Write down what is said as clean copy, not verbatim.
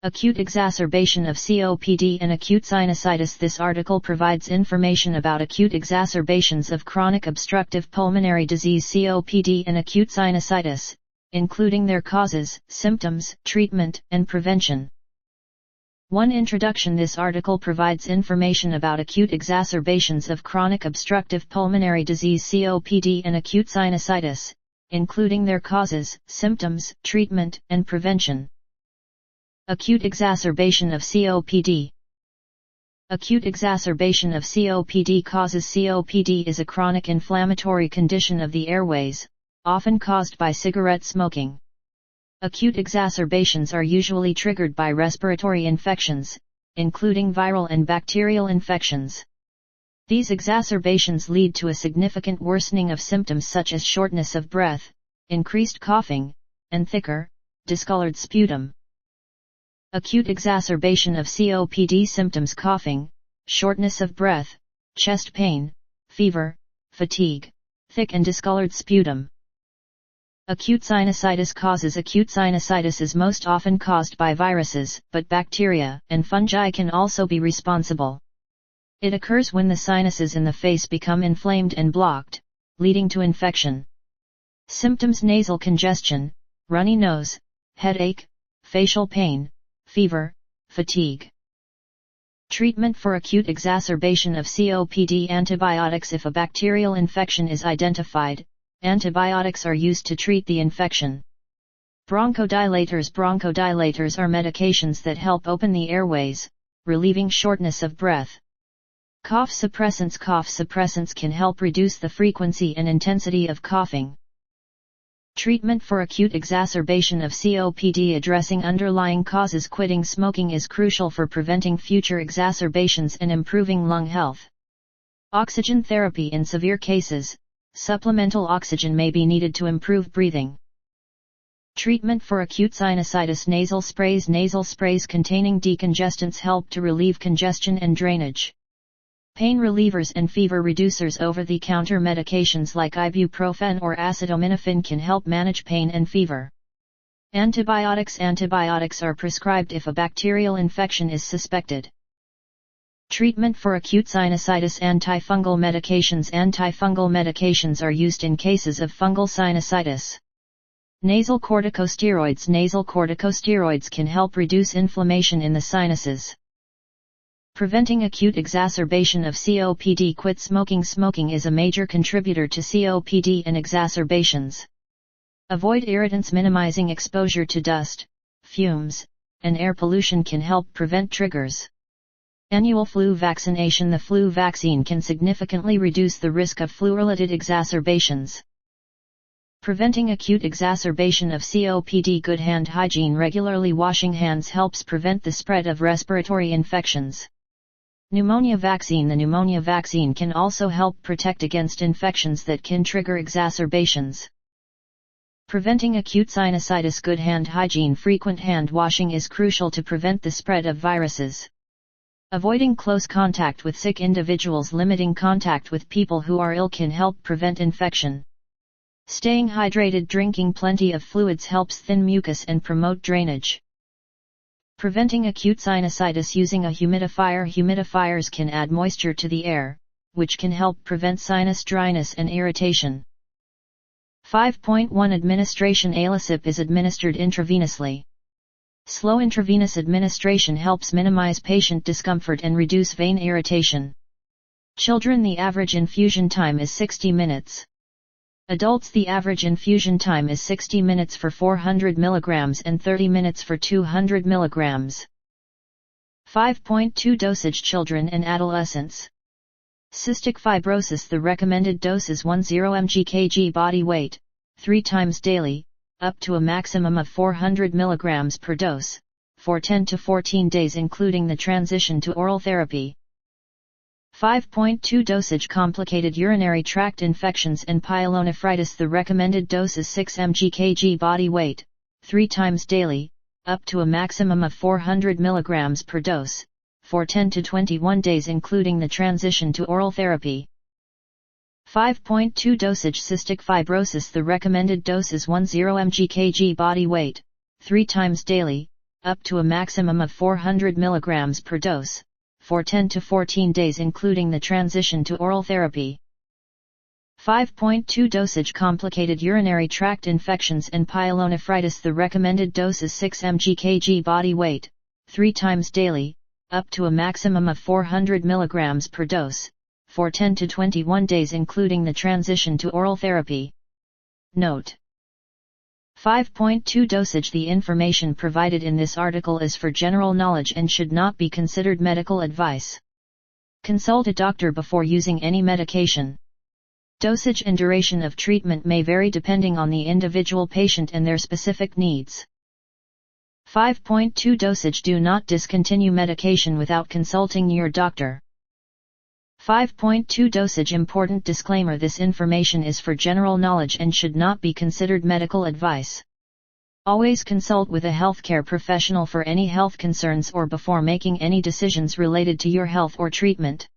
Acute exacerbation of COPD and acute sinusitis. This article provides information about acute exacerbations of chronic obstructive pulmonary disease COPD and acute sinusitis, including their causes, symptoms, treatment, and prevention. 1. Introduction. This article provides information about acute exacerbations of chronic obstructive pulmonary disease COPD and acute sinusitis, including their causes, symptoms, treatment, and prevention. Acute exacerbation of COPD. Acute exacerbation of COPD causes. COPD is a chronic inflammatory condition of the airways, often caused by cigarette smoking. Acute exacerbations are usually triggered by respiratory infections, including viral and bacterial infections. These exacerbations lead to a significant worsening of symptoms such as shortness of breath, increased coughing, and thicker, discolored sputum. Acute exacerbation of COPD symptoms: coughing, shortness of breath, chest pain, fever, fatigue, thick and discolored sputum. Acute sinusitis causes. Acute sinusitis is most often caused by viruses, but bacteria and fungi can also be responsible. It occurs when the sinuses in the face become inflamed and blocked, leading to infection. Symptoms: nasal congestion, runny nose, headache, facial pain, fever, fatigue. Treatment for acute exacerbation of COPD: antibiotics. If a bacterial infection is identified, antibiotics are used to treat the infection. Bronchodilators. Bronchodilators are medications that help open the airways, relieving shortness of breath. Cough suppressants. Cough suppressants can help reduce the frequency and intensity of coughing. Treatment for acute exacerbation of COPD. Addressing underlying causes. Quitting smoking is crucial for preventing future exacerbations and improving lung health. Oxygen therapy. In severe cases, supplemental oxygen may be needed to improve breathing. Treatment for acute sinusitis. Nasal sprays. Nasal sprays containing decongestants help to relieve congestion and drainage. Pain relievers and fever reducers. Over-the-counter medications like ibuprofen or acetaminophen can help manage pain and fever. Antibiotics. Antibiotics are prescribed if a bacterial infection is suspected. Treatment for acute sinusitis. Antifungal medications. Antifungal medications are used in cases of fungal sinusitis. Nasal corticosteroids. Nasal corticosteroids can help reduce inflammation in the sinuses. Preventing acute exacerbation of COPD. Quit smoking. Smoking is a major contributor to COPD and exacerbations. Avoid irritants. Minimizing exposure to dust, fumes, and air pollution can help prevent triggers. Annual flu vaccination. The flu vaccine can significantly reduce the risk of flu-related exacerbations. Preventing acute exacerbation of COPD. Good hand hygiene. Regularly washing hands helps prevent the spread of respiratory infections. Pneumonia vaccine. The pneumonia vaccine can also help protect against infections that can trigger exacerbations. Preventing acute sinusitis. Good hand hygiene. Frequent hand washing is crucial to prevent the spread of viruses. Avoiding close contact with sick individuals. Limiting contact with people who are ill can help prevent infection. Staying hydrated. Drinking plenty of fluids helps thin mucus and promote drainage. Preventing acute sinusitis. Using a humidifier. Humidifiers can add moisture to the air, which can help prevent sinus dryness and irritation. 5.1 Administration. Alosip is administered intravenously. Slow intravenous administration helps minimize patient discomfort and reduce vein irritation. Children. The average infusion time is 60 minutes. Adults. The average infusion time is 60 minutes for 400 mg and 30 minutes for 200 mg. 5.2 Dosage. Children and adolescents. Cystic fibrosis. The recommended dose is 10 mg/kg body weight, 3 times daily, up to a maximum of 400 mg per dose, for 10 to 14 days including the transition to oral therapy. 5.2 Dosage. Complicated urinary tract infections and pyelonephritis. The recommended dose is 6 mg/kg body weight, 3 times daily, up to a maximum of 400 mg per dose, for 10 to 21 days including the transition to oral therapy. 5.2 Dosage. Cystic fibrosis. The recommended dose is 10 mg/kg body weight, 3 times daily, up to a maximum of 400 mg per dose, for 10 to 14 days including the transition to oral therapy. 5.2 Dosage: complicated urinary tract infections and pyelonephritis. The recommended dose is 6 mg/kg body weight, 3 times daily, up to a maximum of 400 mg per dose, for 10 to 21 days including the transition to oral therapy. Note: 5.2 Dosage: the information provided in this article is for general knowledge and should not be considered medical advice. Consult a doctor before using any medication. Dosage and duration of treatment may vary depending on the individual patient and their specific needs. 5.2 Dosage: do not discontinue medication without consulting your doctor. 5.2 Dosage: important disclaimer: this information is for general knowledge and should not be considered medical advice. Always consult with a healthcare professional for any health concerns or before making any decisions related to your health or treatment.